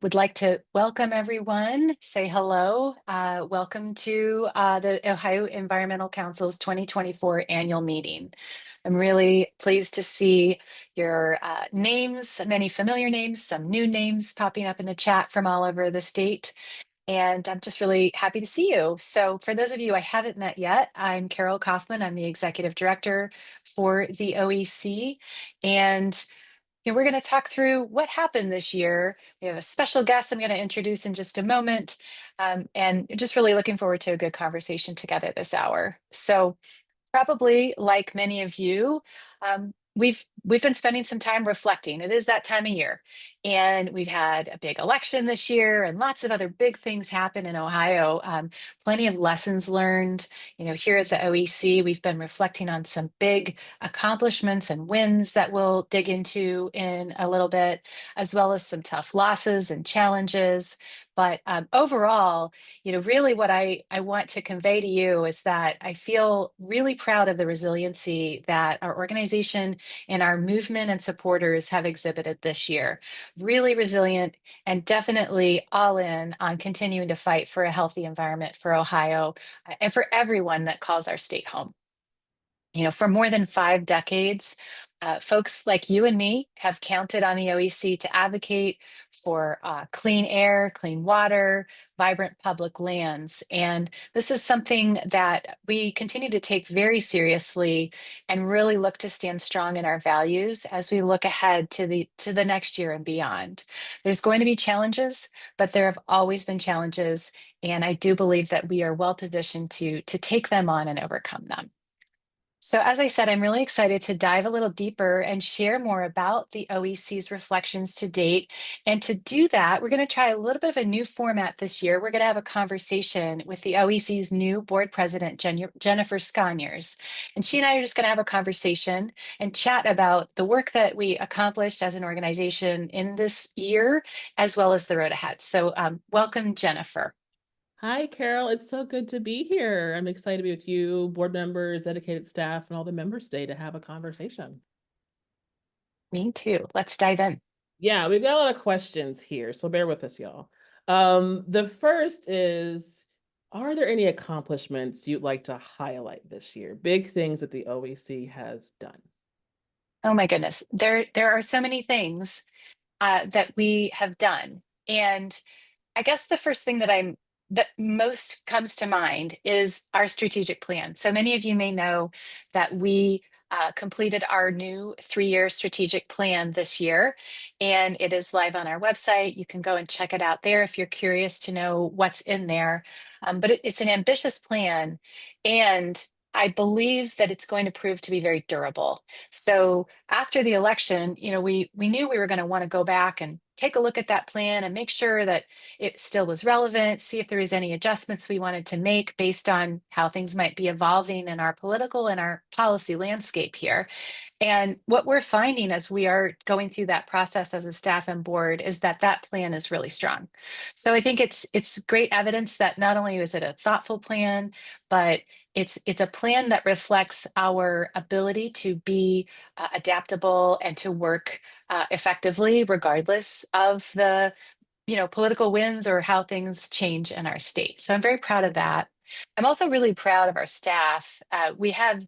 Would like to welcome everyone, say hello. Welcome to the Ohio Environmental Council's 2024 annual meeting. I'm really pleased to see your names, many familiar names, some new names popping up in the chat from all over the state. And I'm just really happy to see you. So for those of you I haven't met yet, I'm Carol Kaufman. I'm the Executive Director for the OEC. And we're going to talk through what happened this year. We have a special guest I'm going to introduce in just a moment, and just really looking forward to a good conversation together this hour. So probably like many of you, we've been spending some time reflecting. It is that time of year, and we've had a big election this year, and lots of other big things happen in Ohio. Plenty of lessons learned. Here at the OEC, we've been reflecting on some big accomplishments and wins that we'll dig into in a little bit, as well as some tough losses and challenges. But overall, really what I want to convey to you is that I feel really proud of the resiliency that our organization and our movement and supporters have exhibited this year. Really resilient and definitely all in on continuing to fight for a healthy environment for Ohio and for everyone that calls our state home. For more than 5 decades, folks like you and me have counted on the OEC to advocate for clean air, clean water, vibrant public lands. And this is something that we continue to take very seriously and really look to stand strong in our values as we look ahead to the next year and beyond. There's going to be challenges, but there have always been challenges, and I do believe that we are well positioned to take them on and overcome them. So, as I said, I'm really excited to dive a little deeper and share more about the OEC's reflections to date. And to do that, we're going to try a little bit of a new format this year. We're going to have a conversation with the OEC's new board president, Jennifer Sconyers. And she and I are just going to have a conversation and chat about the work that we accomplished as an organization in this year, as well as the road ahead. So, welcome, Jennifer. Hi, Carol. It's so good to be here. I'm excited to be with you, board members, dedicated staff, and all the members today to have a conversation. Me too. Let's dive in. Yeah, we've got a lot of questions here, so bear with us, y'all. The first is, are there any accomplishments you'd like to highlight this year? Big things that the OEC has done. Oh my goodness. There are so many things that we have done. And I guess the first thing that most comes to mind is our strategic plan. So many of you may know that we completed our new 3-year strategic plan this year, and it is live on our website. You can go and check it out there if you're curious to know what's in there. But it's an ambitious plan, and I believe that it's going to prove to be very durable. So after the election, we knew we were going to want to go back and take a look at that plan and make sure that it still was relevant, see if there was any adjustments we wanted to make based on how things might be evolving in our political and our policy landscape here. And what we're finding as we are going through that process as a staff and board is that that plan is really strong. So I think it's great evidence that not only is it a thoughtful plan, but it's a plan that reflects our ability to be adaptable and to work effectively regardless of the political wins or how things change in our state. So I'm very proud of that. I'm also really proud of our staff. We have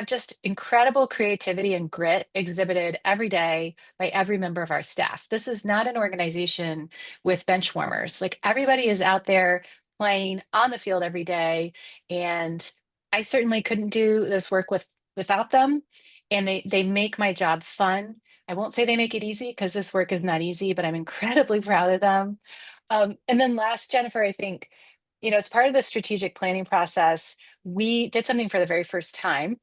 just incredible creativity and grit exhibited every day by every member of our staff. This is not an organization with bench warmers. Like everybody is out there playing on the field every day, and I certainly couldn't do this work without them. And they make my job fun. I won't say they make it easy because this work is not easy, but I'm incredibly proud of them. And then last, Jennifer, I think, as part of the strategic planning process, we did something for the very first time,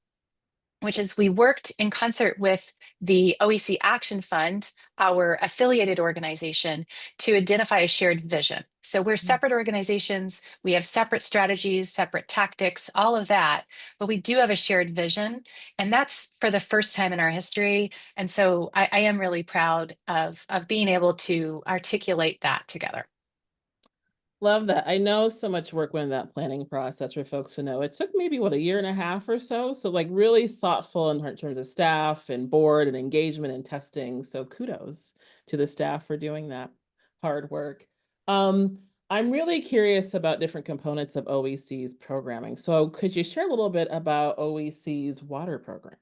which is we worked in concert with the OEC Action Fund, our affiliated organization, to identify a shared vision. So we're separate organizations, we have separate strategies, separate tactics, all of that, but we do have a shared vision, and that's for the first time in our history. And so I am really proud of being able to articulate that together. Love that. I know so much work went in that planning process for folks to know. It took maybe what, a year and a half or so. So like really thoughtful in terms of staff and board and engagement and testing. So kudos to the staff for doing that. hard work. Um, I'm really curious about different components of OEC's programming. So could you share a little bit about OEC's water program?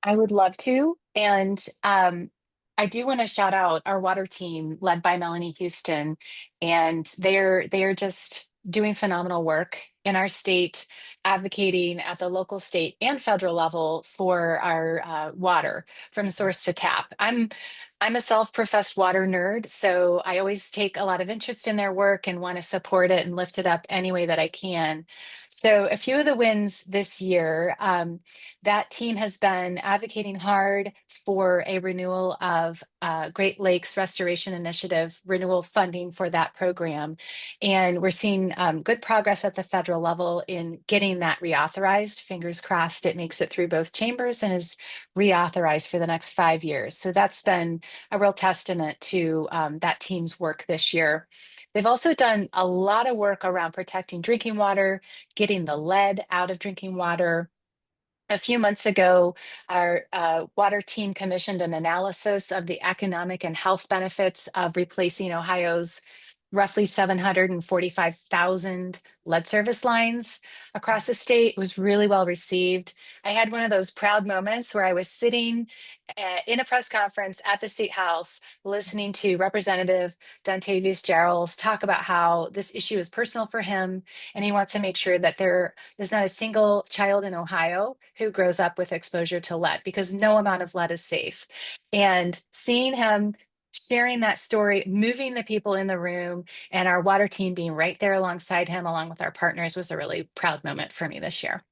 I would love to. And I do want to shout out our water team led by Melanie Houston. And they are just doing phenomenal work in our state, advocating at the local, state, and federal level for our water from source to tap. I'm a self-professed water nerd, so I always take a lot of interest in their work and want to support it and lift it up any way that I can. So a few of the wins this year. That team has been advocating hard for a renewal of Great Lakes Restoration Initiative renewal funding for that program. And we're seeing good progress at the federal level in getting that reauthorized. Fingers crossed it makes it through both chambers and is reauthorized for the next 5 years. So that's been a real testament to that team's work this year. They've also done a lot of work around protecting drinking water, getting the lead out of drinking water. A few months ago, our water team commissioned an analysis of the economic and health benefits of replacing Ohio's roughly 745,000 lead service lines across the state. It was really well received. I had one of those proud moments where I was sitting in a press conference at the State House listening to Representative Dontavius Gerald talk about how this issue is personal for him and he wants to make sure that there's not a single child in Ohio who grows up with exposure to lead because no amount of lead is safe. And seeing him sharing that story, moving the people in the room, and our water team being right there alongside him, along with our partners, was a really proud moment for me this year.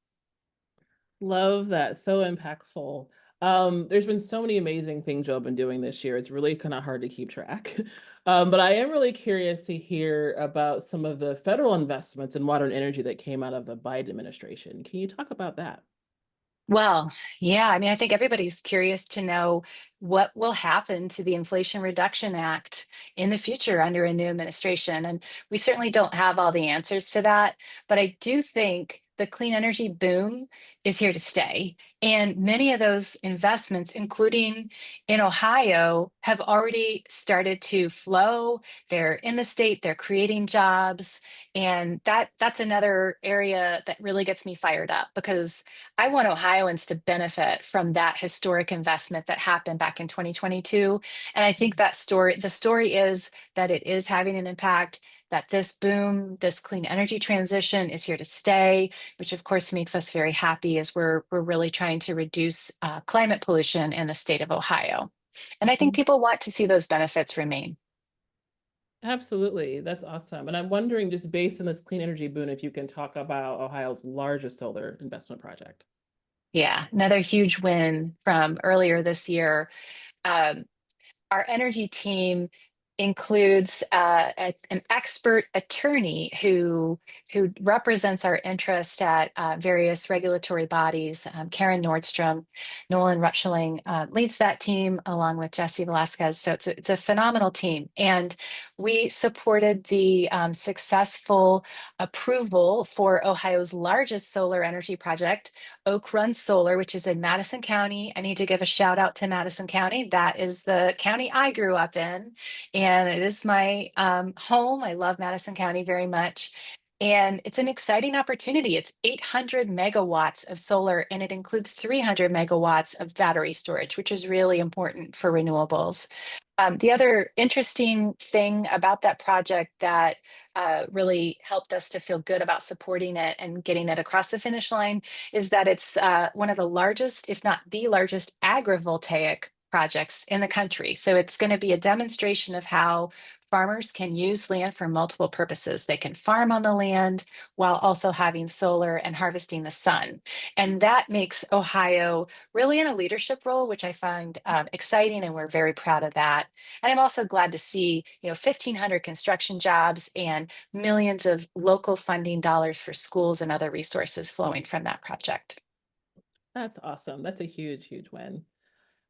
Love that. So impactful. There's been so many amazing things y'all been doing this year. It's really kind of hard to keep track. But I am really curious to hear about some of the federal investments in water and energy that came out of the Biden administration. Can you talk about that? Well, yeah, I mean, I think everybody's curious to know what will happen to the Inflation Reduction Act in the future under a new administration. And we certainly don't have all the answers to that. But I do think the clean energy boom is here to stay. And many of those investments, including in Ohio, have already started to flow. They're in the state, they're creating jobs. And that's another area that really gets me fired up because I want Ohioans to benefit from that historic investment that happened back in 2022. And I think the story is that it is having an impact, that this boom, this clean energy transition is here to stay, which of course makes us very happy as we're really trying to reduce climate pollution in the state of Ohio. And I think Mhm. people want to see those benefits remain. Absolutely. That's awesome. And I'm wondering, just based on this clean energy boon, if you can talk about Ohio's largest solar investment project. Yeah, another huge win from earlier this year. Um, our energy team includes an expert attorney who represents our interest at various regulatory bodies. Karen Nordstrom, Nolan Rutschling leads that team along with Jesse Velasquez. So it's a phenomenal team. And we supported the successful approval for Ohio's largest solar energy project, Oak Run Solar, which is in Madison County. I need to give a shout out to Madison County. That is the county I grew up in, and it is my home. I love Madison County very much. And it's an exciting opportunity. It's 800 megawatts of solar, and it includes 300 megawatts of battery storage, which is really important for renewables. The other interesting thing about that project that really helped us to feel good about supporting it and getting it across the finish line is that it's one of the largest, if not the largest, agrivoltaic projects in the country. So it's going to be a demonstration of how farmers can use land for multiple purposes. They can farm on the land while also having solar and harvesting the sun. And that makes Ohio really in a leadership role, which I find exciting, and we're very proud of that. And I'm also glad to see, 1,500 construction jobs and millions of local funding dollars for schools and other resources flowing from that project. That's awesome. That's a huge, huge win.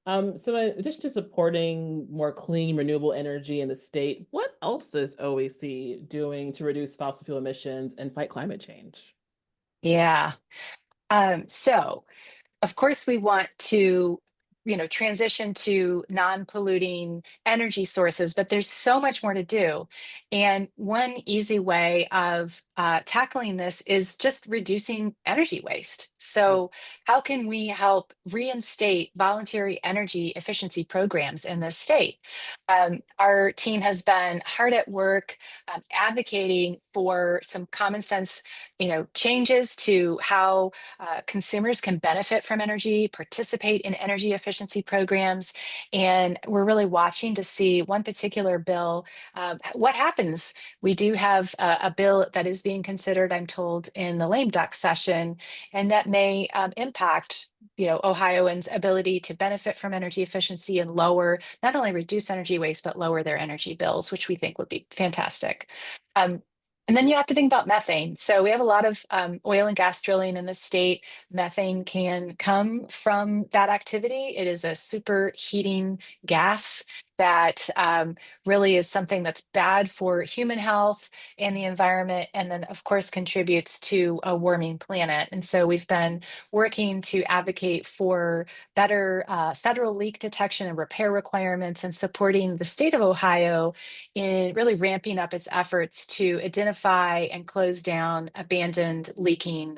So in addition to supporting more clean, renewable energy in the state, what else is OEC doing to reduce fossil fuel emissions and fight climate change? Yeah. So of course, we want to transition to non-polluting energy sources, but there's so much more to do. And one easy way of tackling this is just reducing energy waste. Yeah. So how can we help reinstate voluntary energy efficiency programs in this state? Our team has been hard at work advocating for some common sense, changes to how consumers can benefit from energy, participate in energy efficiency programs. And we're really watching to see one particular bill. What happens? We do have a bill that is being considered, I'm told, in the lame duck session, and that may impact Ohioans' ability to benefit from energy efficiency and lower, not only reduce energy waste, but lower their energy bills, which we think would be fantastic. Um, and then you have to think about methane. So we have a lot of oil and gas drilling in the state. Methane can come from that activity. It is a superheating gas that really is something that's bad for human health and the environment, and then, of course, contributes to a warming planet. And so we've been working to advocate for better federal leak detection and repair requirements and supporting the state of Ohio in really ramping up its efforts to identify and close down abandoned leaking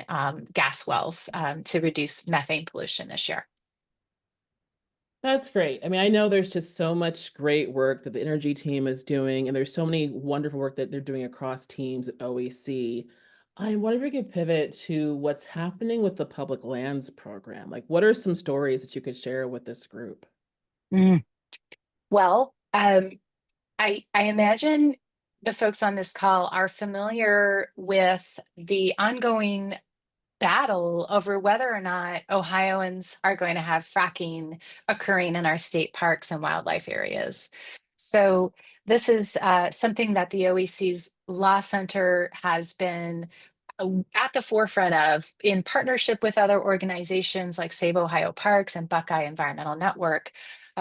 gas wells to reduce methane pollution this year. That's great. I mean, I know there's just so much great work that the energy team is doing, and there's so many wonderful work that they're doing across teams at OEC. I wonder if we could pivot to what's happening with the public lands program. Like, what are some stories that you could share with this group? Mm. Well, I imagine the folks on this call are familiar with the ongoing battle over whether or not Ohioans are going to have fracking occurring in our state parks and wildlife areas. So, this is something that the OEC's Law Center has been at the forefront of in partnership with other organizations like Save Ohio Parks and Buckeye Environmental Network,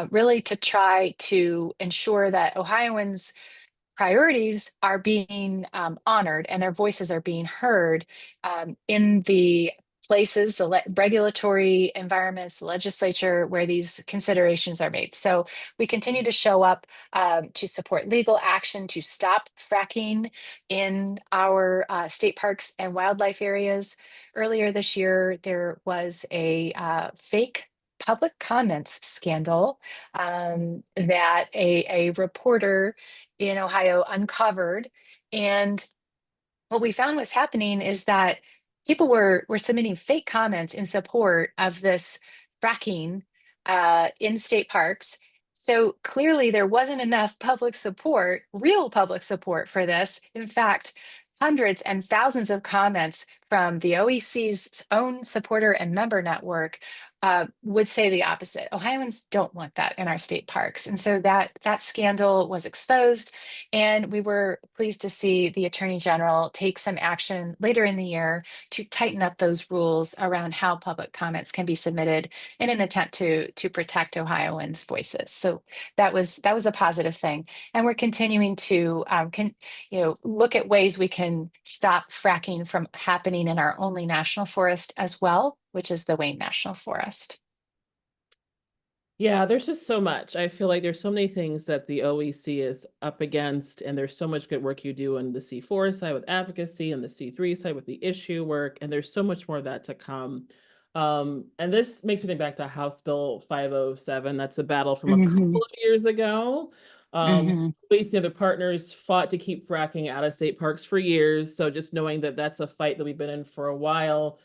really to try to ensure that Ohioans priorities are being honored and their voices are being heard in the places, the regulatory environments, the legislature where these considerations are made. So we continue to show up to support legal action to stop fracking in our state parks and wildlife areas. Earlier this year, there was a fake public comments scandal that a reporter in Ohio uncovered. And what we found was happening is that people were submitting fake comments in support of this fracking in state parks. So clearly there wasn't enough public support, real public support for this. In fact, hundreds and thousands of comments from the OEC's own supporter and member network would say the opposite. Ohioans don't want that in our state parks. And so that scandal was exposed. And we were pleased to see the Attorney General take some action later in the year to tighten up those rules around how public comments can be submitted in an attempt to protect Ohioans' voices. So that was a positive thing. And we're continuing to look at ways we can stop fracking from happening in our only national forest as well, which is the Wayne National Forest. Yeah, there's just so much. I feel like there's so many things that the OEC is up against, and there's so much good work you do on the C4 side with advocacy and the C3 side with the issue work, and there's so much more of that to come. And this makes me think back to House Bill 507. That's a battle from a Hmm. couple of years ago. Hmm. OEC and other partners fought to keep fracking out of state parks for years. So just knowing that that's a fight that we've been in for a while,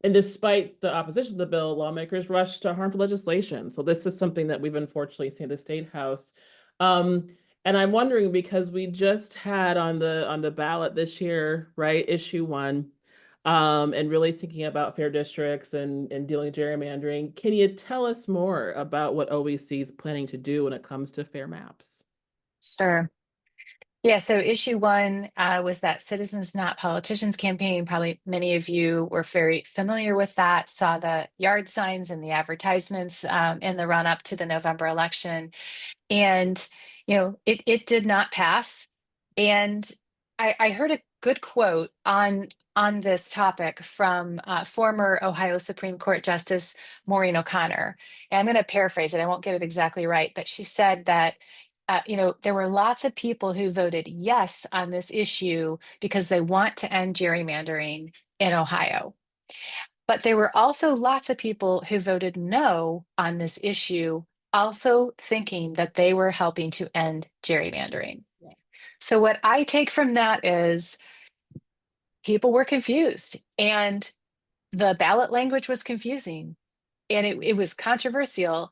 and despite the opposition to the bill, lawmakers rushed to harmful legislation. So this is something that we've unfortunately seen in the state house. Um, and I'm wondering because we just had on the ballot this year, right, issue one, and really thinking about fair districts and dealing with gerrymandering. Can you tell us more about what OEC is planning to do when it comes to fair maps? Sure. Yeah, so issue one was that Citizens Not Politicians campaign. Probably many of you were very familiar with that, saw the yard signs and the advertisements in the run up to the November election. And, it did not pass. And I heard a good quote on this topic from former Ohio Supreme Court Justice Maureen O'Connor. And I'm going to paraphrase it, I won't get it exactly right, but she said that there were lots of people who voted yes on this issue because they want to end gerrymandering in Ohio. But there were also lots of people who voted no on this issue, also thinking that they were helping to end gerrymandering. Yeah. So, what I take from that is people were confused and the ballot language was confusing and it was controversial.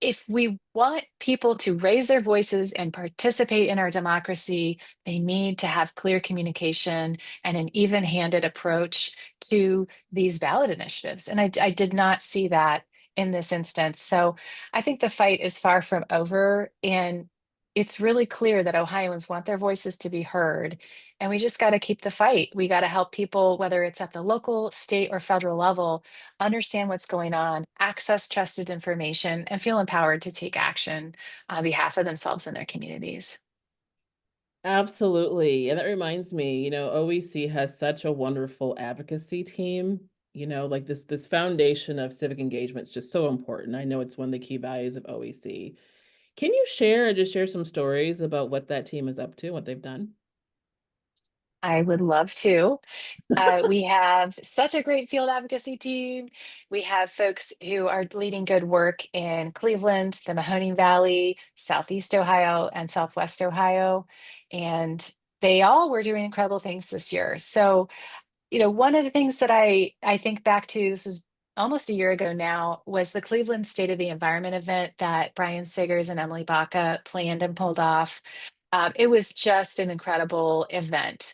If we want people to raise their voices and participate in our democracy, they need to have clear communication and an even-handed approach to these ballot initiatives. And I did not see that in this instance. So I think the fight is far from over. And it's really clear that Ohioans want their voices to be heard. And we just got to keep the fight. We got to help people, whether it's at the local, state, or federal level, understand what's going on, access trusted information, and feel empowered to take action on behalf of themselves and their communities. Absolutely. And that reminds me, OEC has such a wonderful advocacy team. Like this foundation of civic engagement is just so important. I know it's one of the key values of OEC. Can you share some stories about what that team is up to, what they've done? I would love to. We have such a great field advocacy team. We have folks who are leading good work in Cleveland, the Mahoning Valley, Southeast Ohio, and Southwest Ohio. And they all were doing incredible things this year. So one of the things that I think back to, this is almost a year ago now, was the Cleveland State of the Environment event that Brian Siggers and Emily Baca planned and pulled off. It was just an incredible event.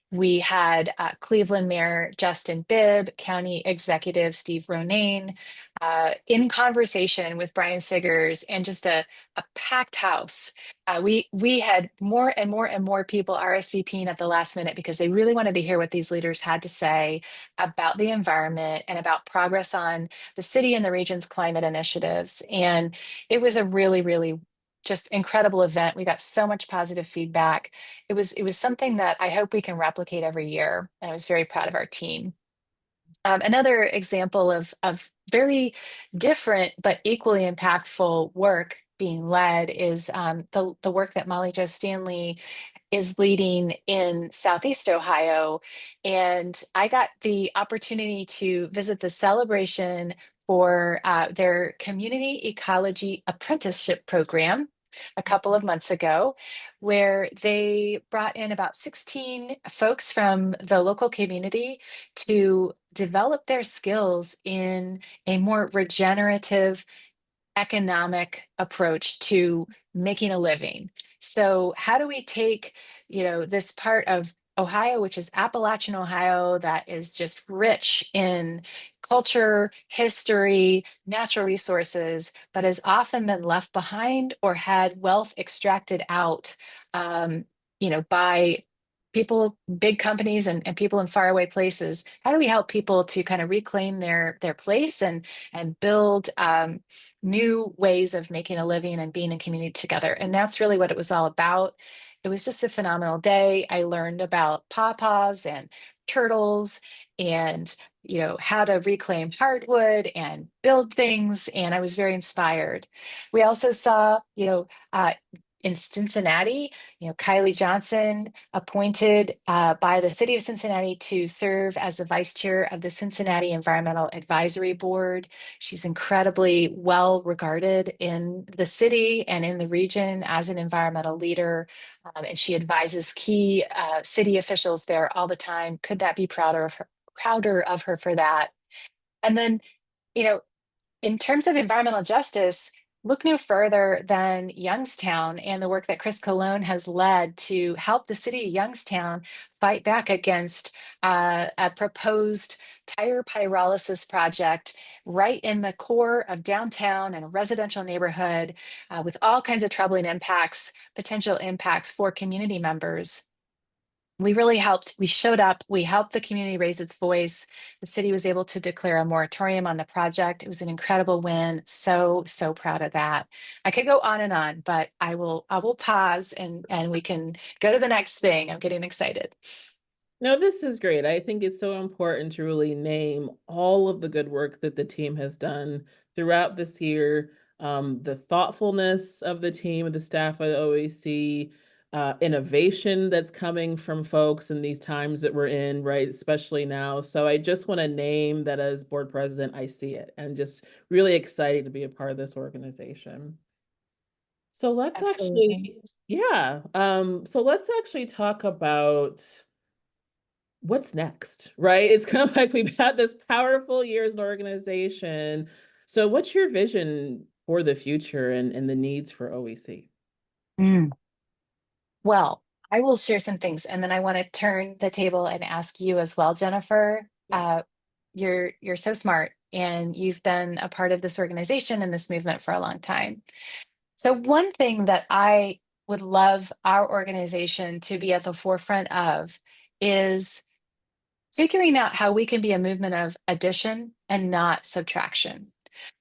We had Cleveland Mayor Justin Bibb, County Executive Steve Ronayne, in conversation with Brian Siggers, and just a packed house. We had more and more and more people RSVPing at the last minute because they really wanted to hear what these leaders had to say about the environment and about progress on the city and the region's climate initiatives. And it was a really, really just incredible event. We got so much positive feedback. It was something that I hope we can replicate every year. And I was very proud of our team. Another example of very different but equally impactful work being led is the work that Molly Jo Stanley is leading in Southeast Ohio. And I got the opportunity to visit the celebration for their community ecology apprenticeship program a couple of months ago, where they brought in about 16 folks from the local community to develop their skills in a more regenerative economic approach to making a living. So how do we take, this part of Ohio, which is Appalachian Ohio, that is just rich in culture, history, natural resources, but has often been left behind or had wealth extracted out, um, by people, big companies and people in faraway places. How do we help people to kind of reclaim their place and build new ways of making a living and being in community together? And that's really what it was all about. It was just a phenomenal day. I learned about pawpaws and turtles and how to reclaim hardwood and build things, and I was very inspired. We also saw in Cincinnati, Kylie Johnson appointed by the city of Cincinnati to serve as the vice chair of the Cincinnati Environmental Advisory Board. She's incredibly well regarded in the city and in the region as an environmental leader, and she advises key city officials there all the time. Could not be prouder of her for that. And then, you know, in terms of environmental justice, look no further than Youngstown and the work that Chris Cologne has led to help the city of Youngstown fight back against a proposed tire pyrolysis project right in the core of downtown and a residential neighborhood, with all kinds of troubling impacts, potential impacts for community members. We really helped. We showed up. We helped the community raise its voice. The city was able to declare a moratorium on the project. It was an incredible win. So, so proud of that. I could go on and on, but I will pause and we can go to the next thing. I'm getting excited. No, this is great. I think it's so important to really name all of the good work that the team has done throughout this year, the thoughtfulness of the team, the staff of the OEC, innovation that's coming from folks in these times that we're in, right? Especially now. So I just want to name that as board president, I see it and just really excited to be a part of this organization. So let's Absolutely. actually, yeah. So let's actually talk about what's next, right? It's kind of like we've had this powerful year as an organization. So what's your vision for the future and the needs for OEC? Mm. Well, I will share some things, and then I want to turn the table and ask you as well, Jennifer. Yeah. You're so smart, and you've been a part of this organization and this movement for a long time. So one thing that I would love our organization to be at the forefront of is figuring out how we can be a movement of addition and not subtraction.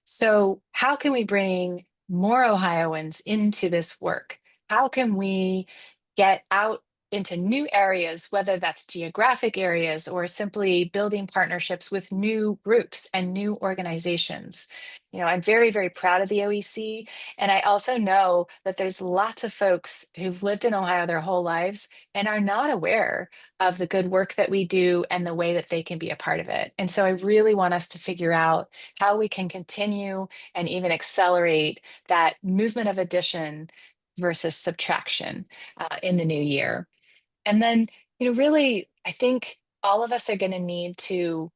So, how can we bring more Ohioans into this work? How can we get out into new areas, whether that's geographic areas or simply building partnerships with new groups and new organizations? I'm very, very proud of the OEC. And I also know that there's lots of folks who've lived in Ohio their whole lives and are not aware of the good work that we do and the way that they can be a part of it. And so I really want us to figure out how we can continue and even accelerate that movement of addition versus subtraction in the new year. And then, really, I think all of us are going to need to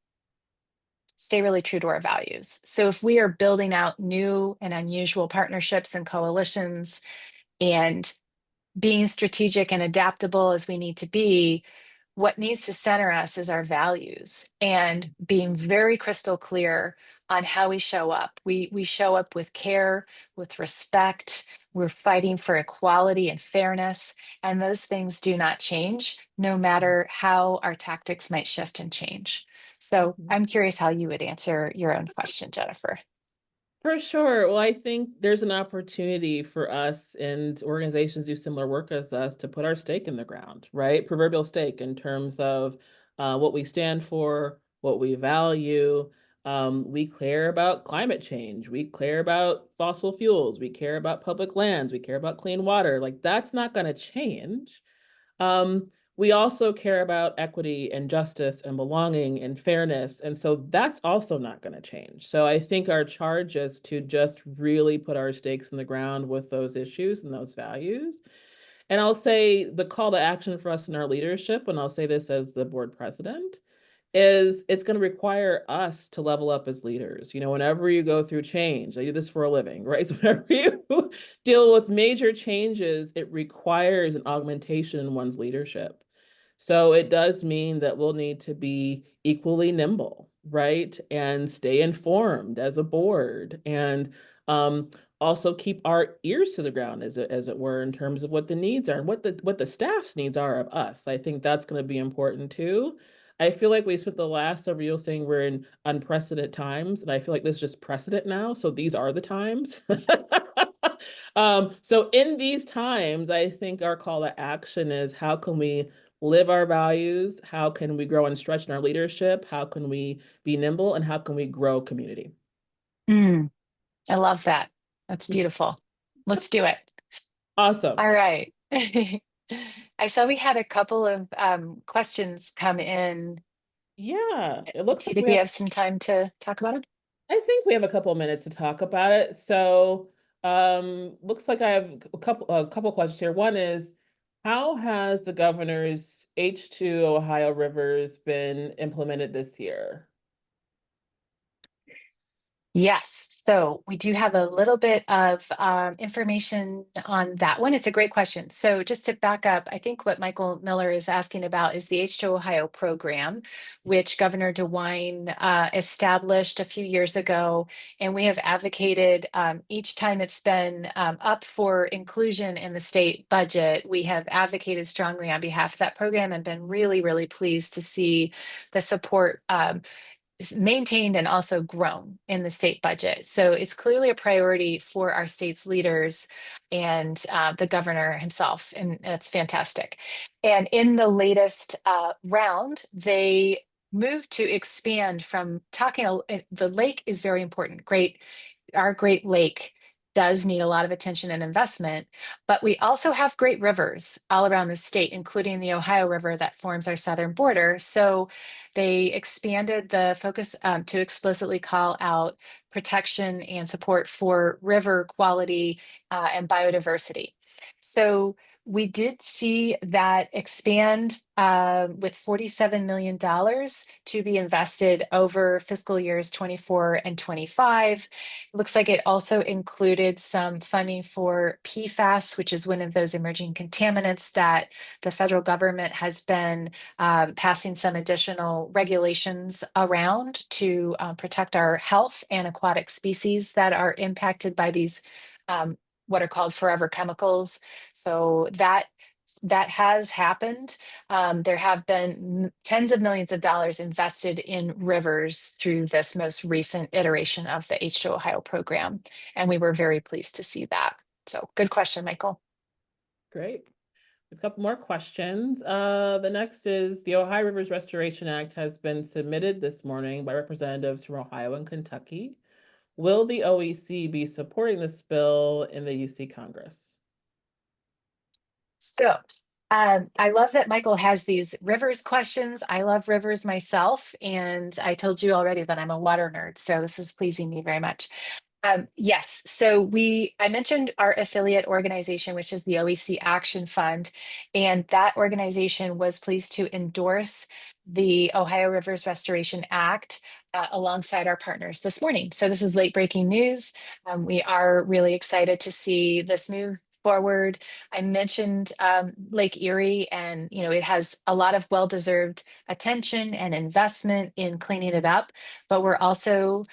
stay really true to our values. So if we are building out new and unusual partnerships and coalitions and being strategic and adaptable as we need to be, what needs to center us is our values and being very crystal clear on how we show up. We show up with care, with respect. We're fighting for equality and fairness, and those things do not change no matter how our tactics might shift and change. So Mhm. I'm curious how you would answer your own question, Jennifer. For sure. Well, I think there's an opportunity for us and organizations do similar work as us to put our stake in the ground, right? Proverbial stake in terms of what we stand for, what we value. We care about climate change. We care about fossil fuels. We care about public lands. We care about clean water. Like that's not going to change. We also care about equity and justice and belonging and fairness. And so that's also not going to change. So I think our charge is to just really put our stakes in the ground with those issues and those values. And I'll say the call to action for us in our leadership, and I'll say this as the board president, is it's going to require us to level up as leaders. Whenever you go through change, I do this for a living, right? So whenever you deal with major changes, it requires an augmentation in one's leadership. So it does mean that we'll need to be equally nimble, right? And stay informed as a board and um, also keep our ears to the ground, as it were, in terms of what the needs are and what the staff's needs are of us. I think that's going to be important too. I feel like we spent the last several years saying we're in unprecedented times, and I feel like this is just precedent now. So these are the times. So in these times, I think our call to action is how can we live our values? How can we grow and stretch in our leadership? How can we be nimble? And how can we grow community? Mm, I love that. That's beautiful. Let's do it. Awesome. All right. I saw we had a couple of questions come in. Yeah, it Do looks you like think we have some time to talk about it? I think we have a couple of minutes to talk about it. So, looks like I have a couple questions here. One is, how has the governor's H2 Ohio rivers been implemented this year? Yes, so we do have a little bit of information on that one. It's a great question. So just to back up, I think what Michael Miller is asking about is the H2 Ohio program, which Governor DeWine established a few years ago. And we have advocated each time it's been up for inclusion in the state budget, we have advocated strongly on behalf of that program and been really, really pleased to see the support. maintained and also grown in the state budget. So it's clearly a priority for our state's leaders and the governor himself, and that's fantastic. And in the latest round, they moved to expand from the lake is very important. Our Great Lake does need a lot of attention and investment, but we also have great rivers all around the state, including the Ohio River that forms our southern border. So they expanded the focus to explicitly call out protection and support for river quality and biodiversity. So we did see that expand with $47 million to be invested over fiscal years 24 and 25. It looks like it also included some funding for PFAS, which is one of those emerging contaminants that the federal government has been passing some additional regulations around to protect our health and aquatic species that are impacted by these um, what are called forever chemicals. So that has happened. There have been tens of millions of dollars invested in rivers through this most recent iteration of the H2 Ohio program, and we were very pleased to see that. So good question, Michael. Great. A couple more questions. The next is the Ohio Rivers Restoration Act has been submitted this morning by representatives from Ohio and Kentucky. Will the OEC be supporting this bill in the UC Congress? So I love that Michael has these rivers questions. I love rivers myself, and I told you already that I'm a water nerd, so this is pleasing me very much. Yes, so I mentioned our affiliate organization, which is the OEC Action Fund, and that organization was pleased to endorse the Ohio Rivers Restoration Act alongside our partners this morning. So this is late breaking news. We are really excited to see this move forward. I mentioned Lake Erie, and it has a lot of well-deserved attention and investment in cleaning it up, but we're also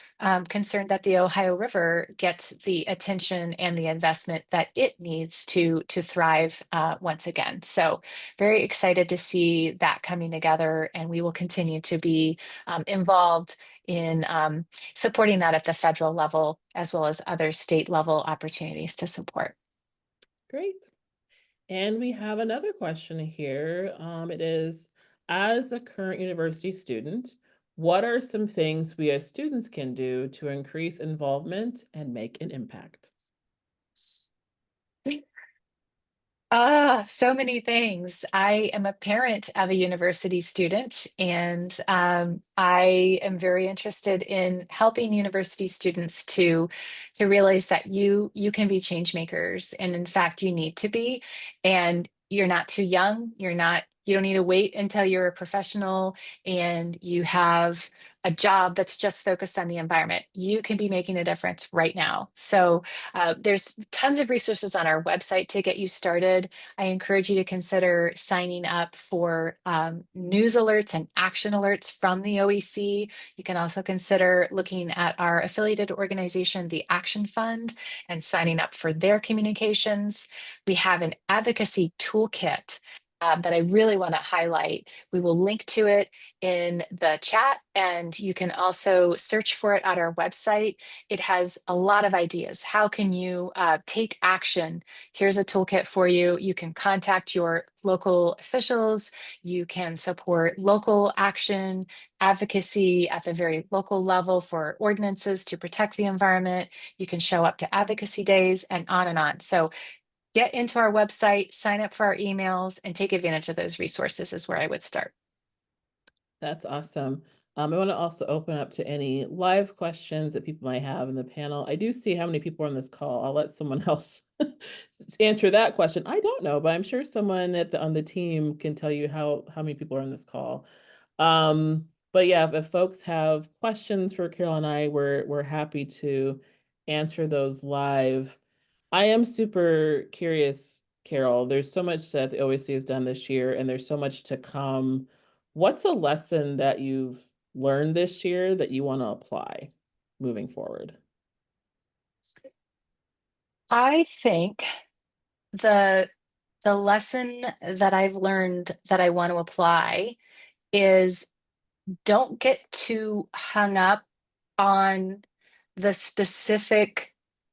concerned that the Ohio River gets the attention and the investment that it needs to thrive once again. So very excited to see that coming together, and we will continue to be involved in supporting that at the federal level as well as other state level opportunities to support. Great. And we have another question here. It is, as a current university student, what are some things we as students can do to increase involvement and make an impact? So many things. I am a parent of a university student, and I am very interested in helping university students to realize that you can be change makers, and in fact, you need to be. And you're not too young. You don't need to wait until you're a professional and you have a job that's just focused on the environment. You can be making a difference right now. So there's tons of resources on our website to get you started. I encourage you to consider signing up for news alerts and action alerts from the OEC. You can also consider looking at our affiliated organization, the Action Fund, and signing up for their communications. We have an advocacy toolkit that I really want to highlight. We will link to it in the chat, and you can also search for it at our website. It has a lot of ideas. How can you take action? Here's a toolkit for you. You can contact your local officials. You can support local action, advocacy at the very local level for ordinances to protect the environment. You can show up to advocacy days and on and on. So get into our website, sign up for our emails, and take advantage of those resources is where I would start. That's awesome. I want to also open up to any live questions that people might have in the panel. I do see how many people are on this call. I'll let someone else answer that question. I don't know, but I'm sure someone on the team can tell you how many people are on this call. But yeah, if folks have questions for Carol and I, we're happy to answer those live. I am super curious, Carol. There's so much that the OEC has done this year, and there's so much to come. What's a lesson that you've learned this year that you want to apply moving forward? I think the the lesson that I've learned that I want to apply is don't get too hung up on the specific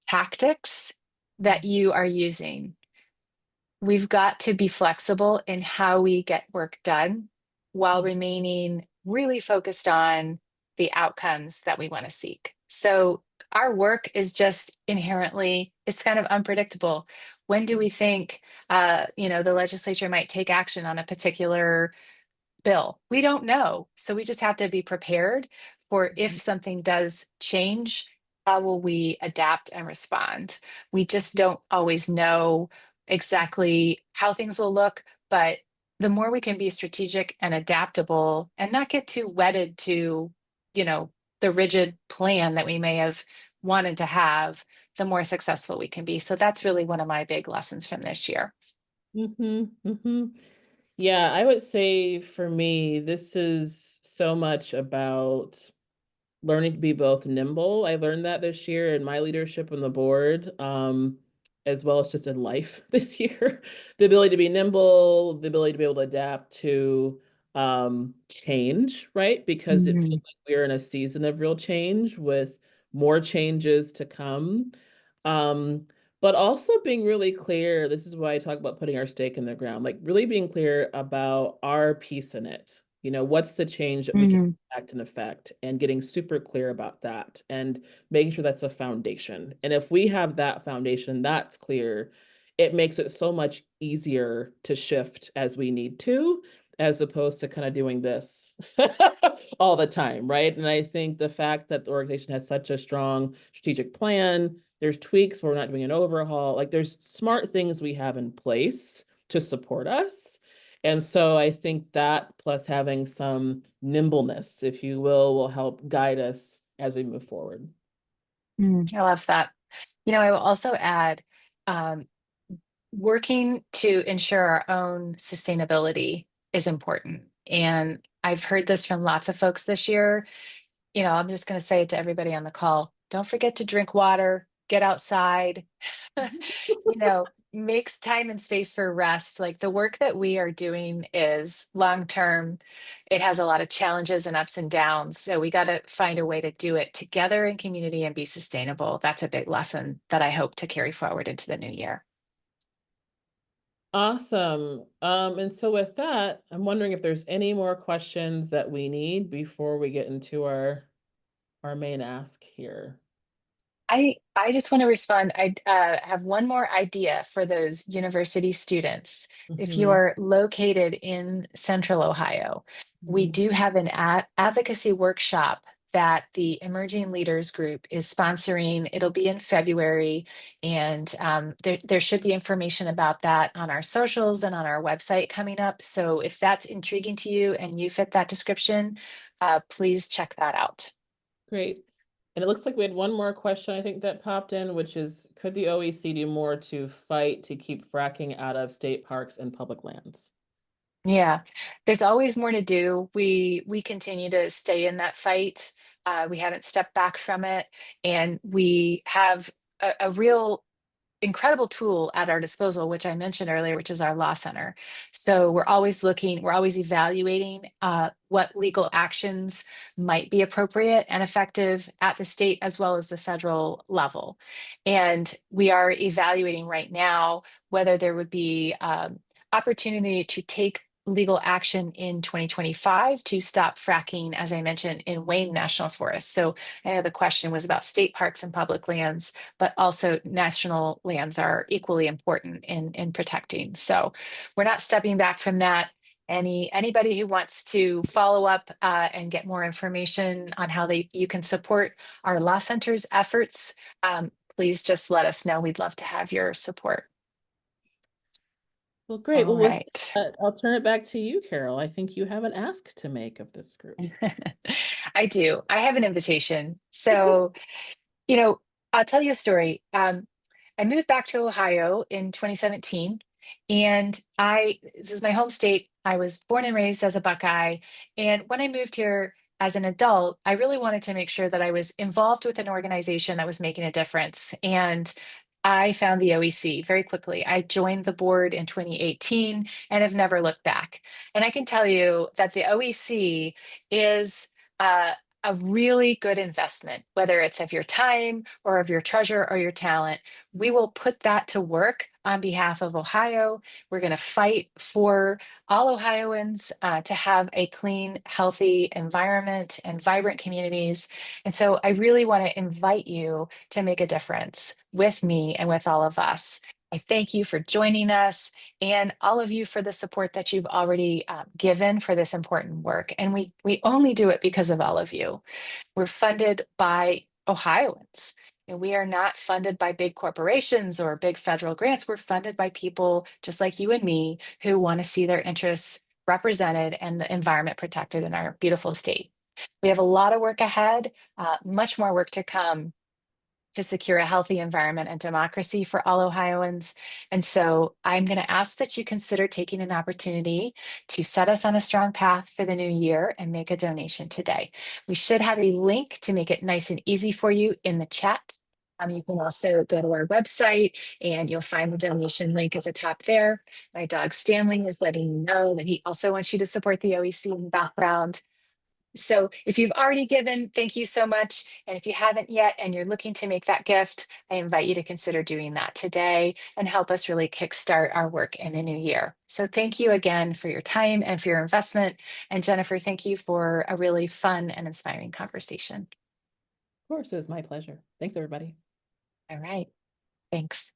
tactics that you are using. We've got to be flexible in how we get work done while remaining really focused on the outcomes that we want to seek. So our work is just inherently, it's kind of unpredictable. When do we think, the legislature might take action on a particular bill? We don't know. So we just have to be prepared for if something does change, how will we adapt and respond? We just don't always know exactly how things will look, but the more we can be strategic and adaptable and not get too wedded to, you know, the rigid plan that we may have wanted to have, the more successful we can be. So that's really one of my big lessons from this year. Mm-hmm, mm-hmm. Yeah, I would say for me, this is so much about learning to be both nimble. I learned that this year in my leadership on the board, as well as just in life this year. The ability to be nimble, the ability to be able to adapt to change, right? Because it feels Mhm. like we're in a season of real change with more changes to come. Um, but also being really clear, this is why I talk about putting our stake in the ground, like really being clear about our piece in it. What's the change that we can Mhm. act and effect, and getting super clear about that and making sure that's a foundation. And if we have that foundation that's clear, it makes it so much easier to shift as we need to, as opposed to kind of doing this all the time, right? And I think the fact that the organization has such a strong strategic plan, there's tweaks where we're not doing an overhaul, like there's smart things we have in place to support us. And so I think that plus having some nimbleness, if you will help guide us as we move forward. I love that. I will also add, um, working to ensure our own sustainability is important. And I've heard this from lots of folks this year. I'm just going to say it to everybody on the call. Don't forget to drink water, get outside, makes time and space for rest. Like the work that we are doing is long term. It has a lot of challenges and ups and downs. So we got to find a way to do it together in community and be sustainable. That's a big lesson that I hope to carry forward into the new year. Awesome. And so with that, I'm wondering if there's any more questions that we need before we get into our main ask here. I just want to respond. I have one more idea for those university students. If you Mhm, are located in Central Ohio, we mhm. do have an advocacy workshop that the Emerging Leaders Group is sponsoring. It'll be in February, and there should be information about that on our socials and on our website coming up. So if that's intriguing to you and you fit that description, please check that out. Great. And it looks like we had one more question I think that popped in, which is, could the OEC do more to fight to keep fracking out of state parks and public lands? Yeah, there's always more to do. We continue to stay in that fight. We haven't stepped back from it, and we have a real incredible tool at our disposal, which I mentioned earlier, which is our law center. So we're always looking, we're always evaluating what legal actions might be appropriate and effective at the state as well as the federal level. And we are evaluating right now whether there would be opportunity to take legal action in 2025 to stop fracking, as I mentioned, in Wayne National Forest. So I know the question was about state parks and public lands, but also national lands are equally important in protecting. So we're not stepping back from that. Anybody who wants to follow up and get more information on how you can support our law center's efforts, please just let us know. We'd love to have your support. Well, great. All Well, with right. that, I'll turn it back to you, Carol. I think you have an ask to make of this group. I do. I have an invitation. So, you know, I'll tell you a story. I moved back to Ohio in 2017, and this is my home state. I was born and raised as a Buckeye. And when I moved here as an adult, I really wanted to make sure that I was involved with an organization that was making a difference. And I found the OEC very quickly. I joined the board in 2018 and have never looked back. And I can tell you that the OEC is uh, a really good investment, whether it's of your time or of your treasure or your talent. We will put that to work on behalf of Ohio. We're going to fight for all Ohioans to have a clean, healthy environment and vibrant communities. And so I really want to invite you to make a difference with me and with all of us. I thank you for joining us and all of you for the support that you've already given for this important work. And we only do it because of all of you. We're funded by Ohioans. And we are not funded by big corporations or big federal grants. We're funded by people just like you and me who want to see their interests represented and the environment protected in our beautiful state. We have a lot of work ahead, much more work to come to secure a healthy environment and democracy for all Ohioans. And so I'm going to ask that you consider taking an opportunity to set us on a strong path for the new year and make a donation today. We should have a link to make it nice and easy for you in the chat. You can also go to our website and you'll find the donation link at the top there. My dog Stanley is letting you know that he also wants you to support the OEC in the background. So if you've already given, thank you so much. And if you haven't yet and you're looking to make that gift, I invite you to consider doing that today and help us really kickstart our work in the new year. So thank you again for your time and for your investment. And Jennifer, thank you for a really fun and inspiring conversation. Of course, it was my pleasure. Thanks, everybody. All right, thanks.